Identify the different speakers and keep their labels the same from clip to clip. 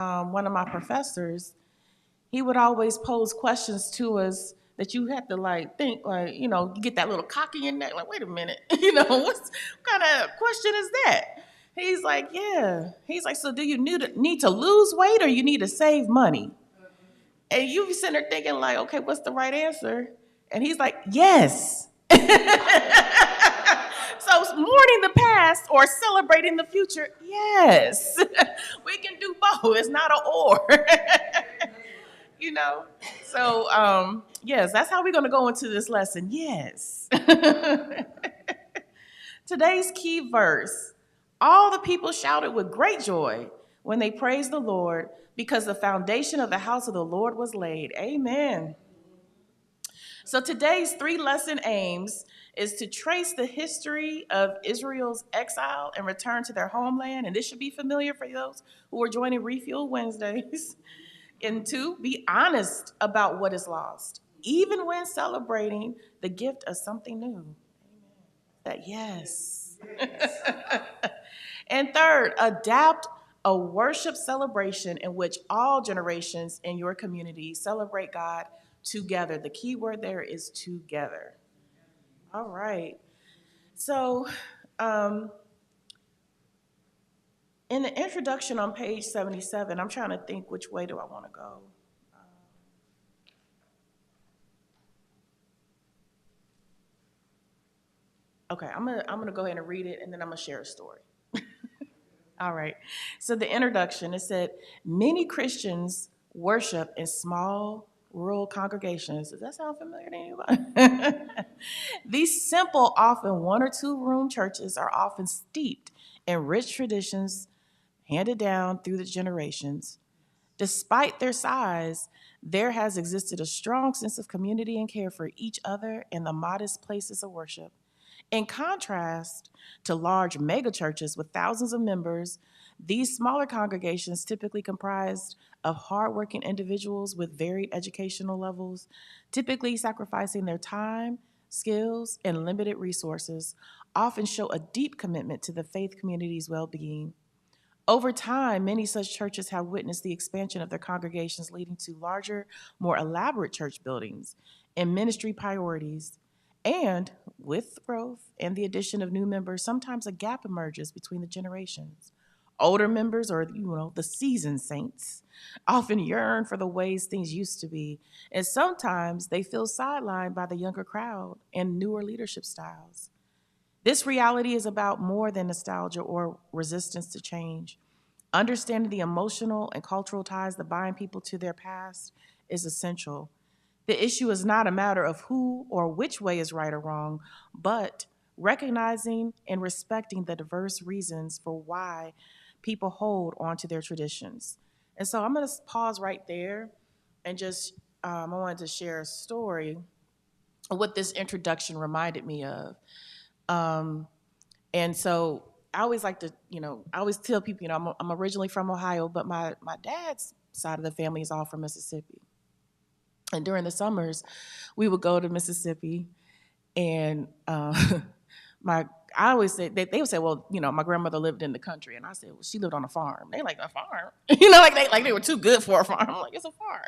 Speaker 1: one of my professors, he would always pose questions to us that you had to like think like, you get that little cock in your neck, like, wait a minute, what kind of question is that? He's like, yeah. He's like, so do you need to lose weight or you need to save money? And you be sitting there thinking like, okay, what's the right answer? And he's like, yes. So mourning the past or celebrating the future, yes. We can do both. It's not an or. you know? So, yes, that's how we're going to go into this lesson. Yes. Today's key verse: all the people shouted with great joy when they praised the Lord because the foundation of the house of the Lord was laid. Amen. So today's three lesson aims is to trace the history of Israel's exile and return to their homeland. And this should be familiar for those who are joining Refuel Wednesdays. And two, be honest about what is lost, even when celebrating the gift of something new. That yes. And third, adapt a worship celebration in which all generations in your community celebrate God together. The key word there is together. All right. So, in the introduction on page 77, I'm trying to think which way do I want to go. Okay, I'm gonna go ahead and read it, and then I'm gonna share a story. All right. So the introduction, it said, many Christians worship in small rural congregations. Does that sound familiar to anybody? These simple, often one or two room churches are often steeped in rich traditions handed down through the generations. Despite their size, there has existed a strong sense of community and care for each other in the modest places of worship. In contrast to large megachurches with thousands of members, these smaller congregations, typically comprised of hardworking individuals with varied educational levels, typically sacrificing their time, skills, and limited resources, often show a deep commitment to the faith community's well-being. Over time, many such churches have witnessed the expansion of their congregations, leading to larger, more elaborate church buildings and ministry priorities. And with growth and the addition of new members, sometimes a gap emerges between the generations. Older members, or the seasoned saints, often yearn for the ways things used to be, and sometimes they feel sidelined by the younger crowd and newer leadership styles. This reality is about more than nostalgia or resistance to change. Understanding the emotional and cultural ties that bind people to their past is essential. The issue is not a matter of who or which way is right or wrong, but recognizing and respecting the diverse reasons for why people hold on to their traditions. And so I'm going to pause right there and just, I wanted to share a story of what this introduction reminded me of. And so I always like to, I always tell people, I'm originally from Ohio, but my dad's side of the family is all from Mississippi. And during the summers, we would go to Mississippi, and I always say they would say, well, my grandmother lived in the country, and I said, well, she lived on a farm. They like a farm, like they were too good for a farm. I'm like, it's a farm.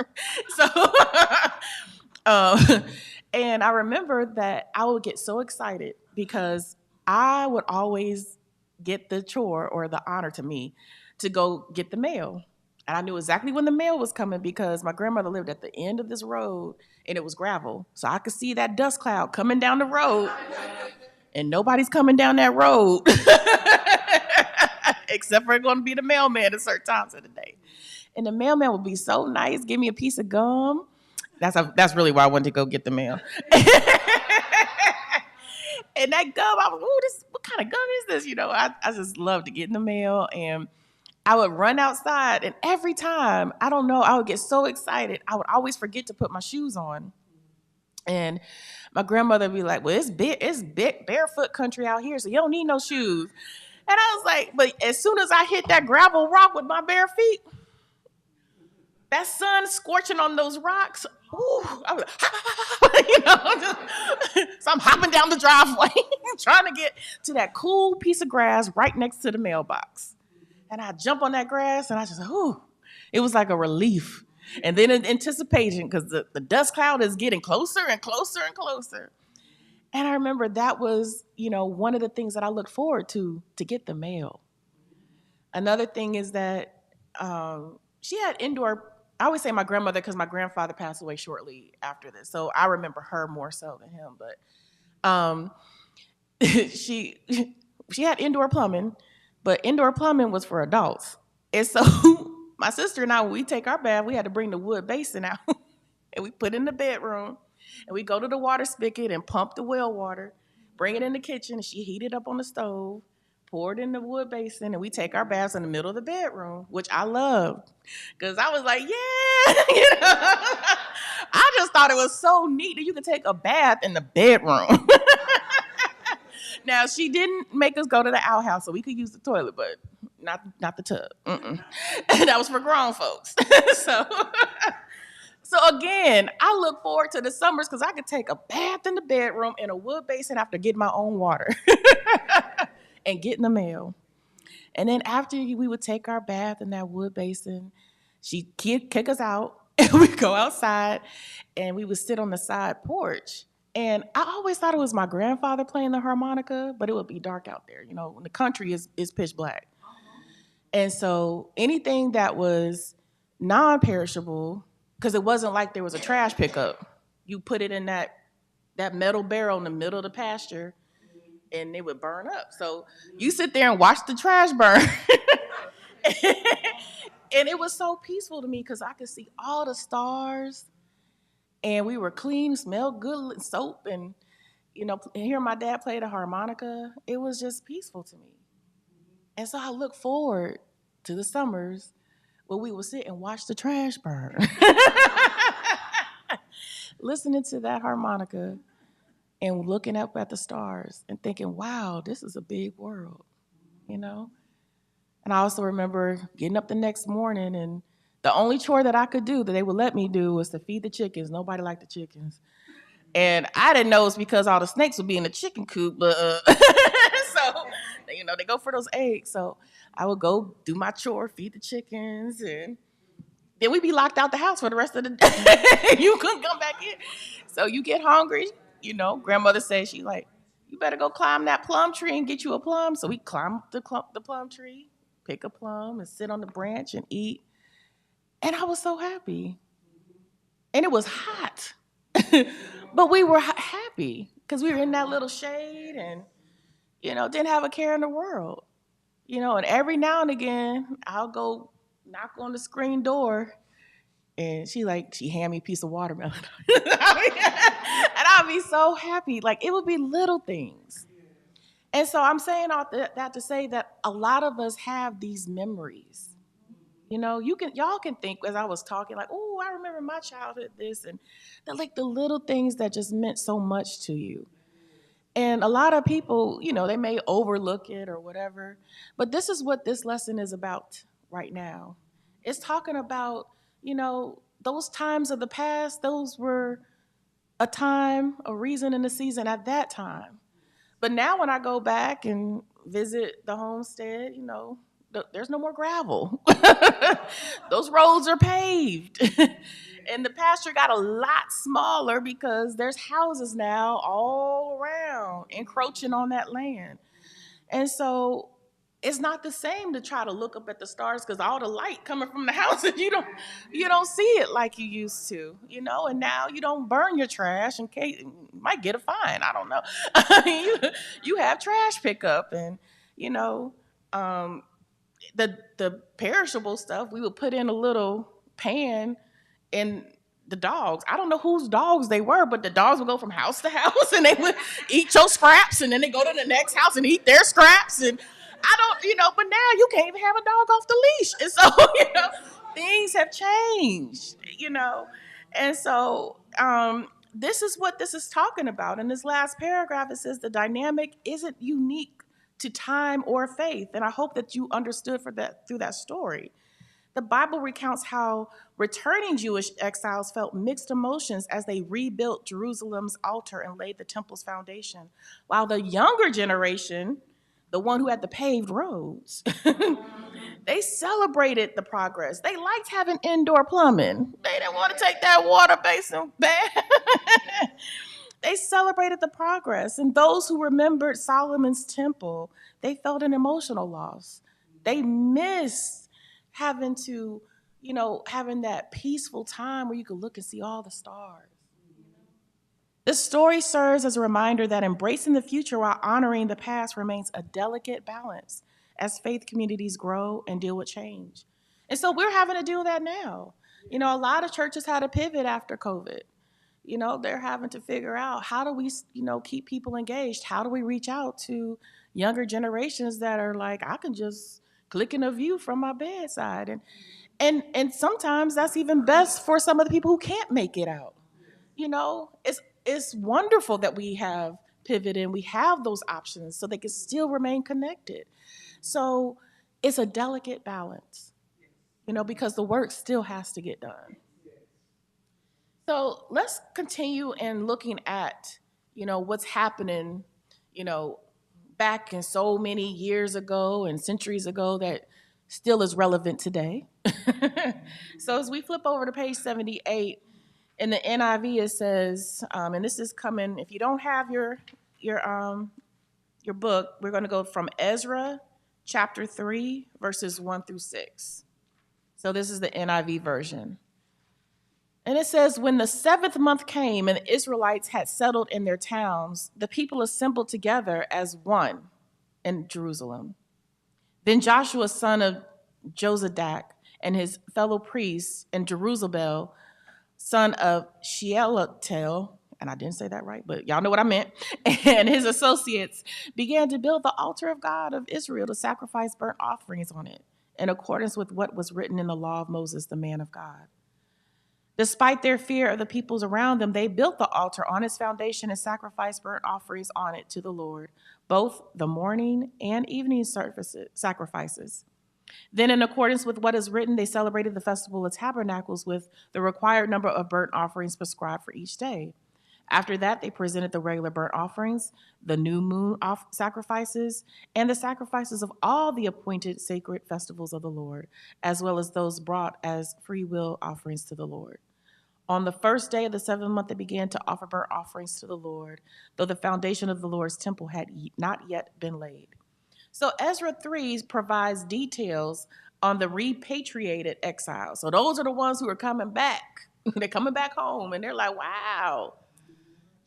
Speaker 1: So, and I remember that I would get so excited because I would always get the chore or the honor to me to go get the mail. And I knew exactly when the mail was coming because my grandmother lived at the end of this road and it was gravel. So I could see that dust cloud coming down the road and nobody's coming down that road except for going to be the mailman at certain times of the day. And the mailman would be so nice, give me a piece of gum. That's really why I wanted to go get the mail. And that gum, I was, what kind of gum is this? I just love to get in the mail, and I would run outside, and every time, I don't know, I would get so excited. I would always forget to put my shoes on. And my grandmother would be like, well, it's big barefoot country out here, so you don't need no shoes. And I was like, but as soon as I hit that gravel rock with my bare feet, that sun scorching on those rocks, ooh, I was like, so I'm hopping down the driveway, trying to get to that cool piece of grass right next to the mailbox. And I jump on that grass, and I just, ooh, It was like a relief. And then in anticipation, because the dust cloud is getting closer and closer and closer. And I remember that was, one of the things that I looked forward to get the mail. Another thing is that she had indoor. I always say my grandmother because my grandfather passed away shortly after this, so I remember her more so than him. But she she had indoor plumbing, but indoor plumbing was for adults. And so my sister and I, when we take our bath, we had to bring the wood basin out and we put it in the bedroom and we go to the water spigot and pump the well water, bring it in the kitchen, and she heat it up on the stove, pour it in the wood basin, and we take our baths in the middle of the bedroom, which I loved because I was like, yeah, I just thought it was so neat that you could take a bath in the bedroom. Now, she didn't make us go to the outhouse so we could use the toilet, but not the tub. That was for grown folks. so, so again, I look forward to the summers because I could take a bath in the bedroom in a wood basin after getting my own water and getting the mail. And then after we would take our bath in that wood basin, she'd kick us out and we'd go outside and we would sit on the side porch. And I always thought it was my grandfather playing the harmonica, but it would be dark out there. The country is pitch black. And so anything that was non-perishable, because it wasn't like there was a trash pickup, you put it in that metal barrel in the middle of the pasture and it would burn up. So you sit there and watch the trash burn. And it was so peaceful to me because I could see all the stars and we were clean, smelled good, soap, and and hear my dad play the harmonica. It was just peaceful to me. And so I look forward to the summers where we would sit and watch the trash burn, listening to that harmonica and looking up at the stars and thinking, wow, this is a big world, And I also remember getting up the next morning and the only chore that I could do that they would let me do was to feed the chickens. Nobody liked the chickens. And I didn't know it's because all the snakes would be in the chicken coop, but so, they go for those eggs. So I would go do my chore, feed the chickens, and then we'd be locked out the house for the rest of the day. You couldn't come back in. So you get hungry, grandmother says, she like, you better go climb that plum tree and get you a plum. So we climb the plum tree, pick a plum and sit on the branch and eat. And I was so happy. And it was hot. But we were happy because we were in that little shade and, didn't have a care in the world. And every now and again, I'll go knock on the screen door and she hand me a piece of watermelon. And I'll be so happy. Like, it would be little things. And so I'm saying all that to say that a lot of us have these memories. Y'all can think as I was talking, like, oh, I remember my childhood, this, and the little things that just meant so much to you. And a lot of people, they may overlook it or whatever, but this is what this lesson is about right now. It's talking about, those times of the past, those were a time, a reason, and a season at that time. But now when I go back and visit the homestead, there's no more gravel. Those roads are paved. And the pasture got a lot smaller because there's houses now all around encroaching on that land. And so it's not the same to try to look up at the stars because all the light coming from the house and you don't see it like you used to, and now you don't burn your trash in case you might get a fine. I don't know. you have trash pickup and the perishable stuff we would put in a little pan and the dogs, I don't know whose dogs they were, but the dogs would go from house to house and they would eat your scraps and then they go to the next house and eat their scraps. And I don't, but now you can't even have a dog off the leash. And so, things have changed, And so this is what this is talking about. In this last paragraph, it says the dynamic isn't unique to time or faith. And I hope that you understood through that story. The Bible recounts how returning Jewish exiles felt mixed emotions as they rebuilt Jerusalem's altar and laid the temple's foundation, while the younger generation, the one who had the paved roads, They celebrated the progress. They liked having indoor plumbing. They didn't want to take that water basin bath. They celebrated the progress. And those who remembered Solomon's temple, they felt an emotional loss. They missed having to, having that peaceful time where you could look and see all the stars. This story serves as a reminder that embracing the future while honoring the past remains a delicate balance as faith communities grow and deal with change. And so we're having to do that now. A lot of churches had to pivot after COVID. They're having to figure out, how do we, keep people engaged? How do we reach out to younger generations that are like, I can just click in a view from my bedside. And sometimes that's even best for some of the people who can't make it out. It's wonderful that we have pivot and we have those options so they can still remain connected. So it's a delicate balance, because the work still has to get done. So let's continue in looking at, what's happening, you know, back in so many years ago and centuries ago that still is relevant today. So as we flip over to page 78, in the NIV it says, and this is coming, if you don't have your book, we're going to go from Ezra chapter 3, verses 1 through 6. So this is the NIV version. And it says, when the 7th month came and the Israelites had settled in their towns, the people assembled together as one in Jerusalem. Then Joshua, son of Jozadak, and his fellow priests, and Jerubbaal, son of Shealtiel, and I didn't say that right, but y'all know what I meant, and his associates began to build the altar of God of Israel to sacrifice burnt offerings on it, in accordance with what was written in the law of Moses, the man of God. Despite their fear of the peoples around them, they built the altar on its foundation and sacrificed burnt offerings on it to the Lord, both the morning and evening sacrifices. Then, in accordance with what is written, they celebrated the festival of tabernacles with the required number of burnt offerings prescribed for each day. After that, they presented the regular burnt offerings, the new moon sacrifices, and the sacrifices of all the appointed sacred festivals of the Lord, as well as those brought as free will offerings to the Lord. On the first day of the 7th month, they began to offer burnt offerings to the Lord, though the foundation of the Lord's temple had not yet been laid. So Ezra 3 provides details on the repatriated exiles. So those are the ones who are coming back. They're coming back home, and they're like, wow,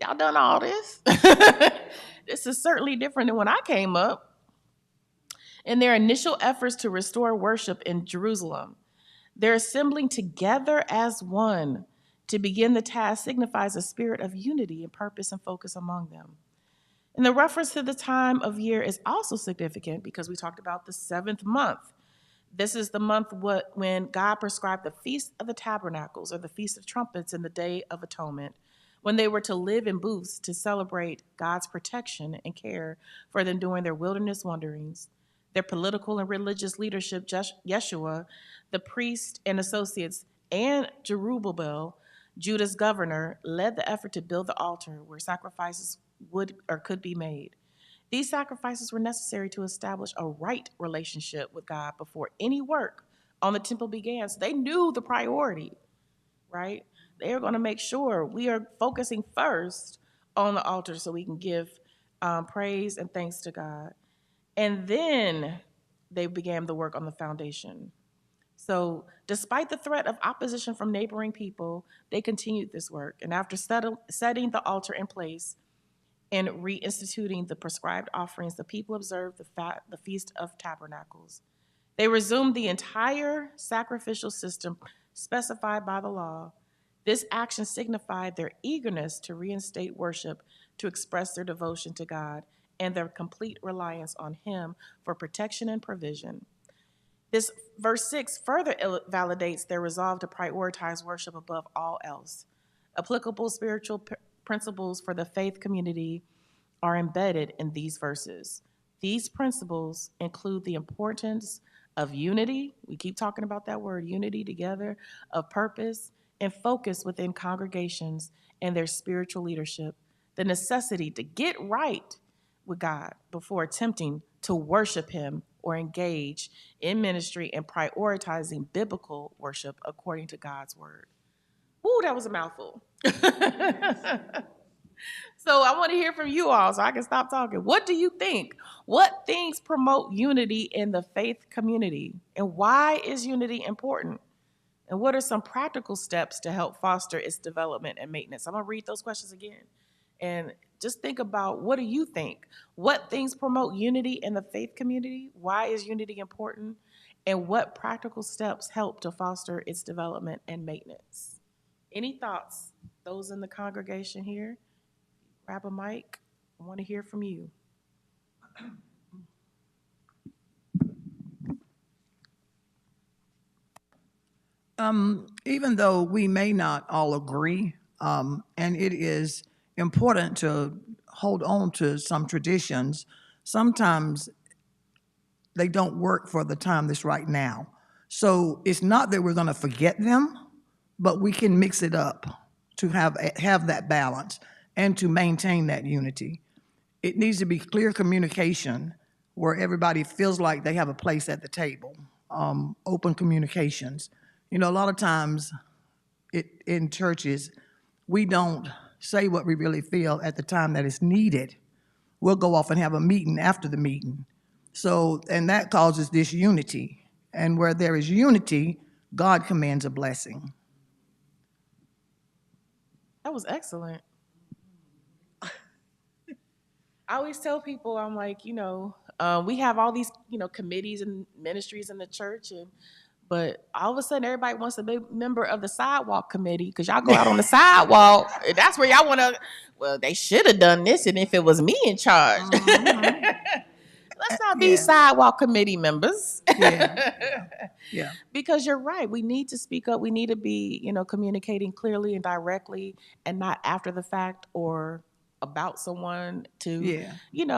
Speaker 1: y'all done all this? This is certainly different than when I came up. In their initial efforts to restore worship in Jerusalem, their assembling together as one to begin the task signifies a spirit of unity and purpose and focus among them. And the reference to the time of year is also significant because we talked about the 7th month. This is the month when God prescribed the Feast of the Tabernacles, or the Feast of Trumpets, and the Day of Atonement, when they were to live in booths to celebrate God's protection and care for them during their wilderness wanderings. Their political and religious leadership, Yeshua, the priest and associates, and Jerubbaal, Judah's governor, led the effort to build the altar where sacrifices would or could be made. These sacrifices were necessary to establish a right relationship with God before any work on the temple began. So they knew the priority, right? They were going to make sure we are focusing first on the altar so we can give praise and thanks to God. And then they began the work on the foundation. So despite the threat of opposition from neighboring people, they continued this work. And after setting the altar in place and reinstituting the prescribed offerings, the people observed the Feast of Tabernacles. They resumed the entire sacrificial system specified by the law. This action signified their eagerness to reinstate worship, to express their devotion to God, and their complete reliance on Him for protection and provision. This verse 6 further validates their resolve to prioritize worship above all else. Applicable spiritual principles for the faith community are embedded in these verses. These principles include the importance of unity. We keep talking about that word, unity together, of purpose and focus within congregations and their spiritual leadership, the necessity to get right with God before attempting to worship Him or engage in ministry and prioritizing biblical worship according to God's word. Ooh, that was a mouthful. So I want to hear from you all so I can stop talking. What do you think? What things promote unity in the faith community? And why is unity important? And what are some practical steps to help foster its development and maintenance? I'm going to read those questions again. And just think about, what do you think? What things promote unity in the faith community? Why is unity important? And what practical steps help to foster its development and maintenance? Any thoughts? Those in the congregation here, grab a mic. I want to hear from you.
Speaker 2: Even though we may not all agree, and it is important to hold on to some traditions, sometimes they don't work for the time that's right now. So it's not that we're going to forget them, but we can mix it up to have that balance and to maintain that unity. It needs to be clear communication where everybody feels like they have a place at the table. Open communications. You know, a lot of times in churches, we don't say what we really feel at the time that it's needed. We'll go off and have a meeting after the meeting. So, and that causes disunity. And where there is unity, God commands a blessing.
Speaker 1: That was excellent. I always tell people, I'm like, we have all these, committees and ministries in the church, but all of a sudden everybody wants to be a member of the sidewalk committee because y'all go out on the sidewalk. And that's where y'all want to. Well, they should have done this, and if it was me in charge, let's not be
Speaker 2: Yeah,
Speaker 1: sidewalk committee members.
Speaker 2: yeah, yeah.
Speaker 1: Because you're right. We need to speak up. We need to be, communicating clearly and directly, and not after the fact or about someone to,
Speaker 2: Yeah.
Speaker 1: you know.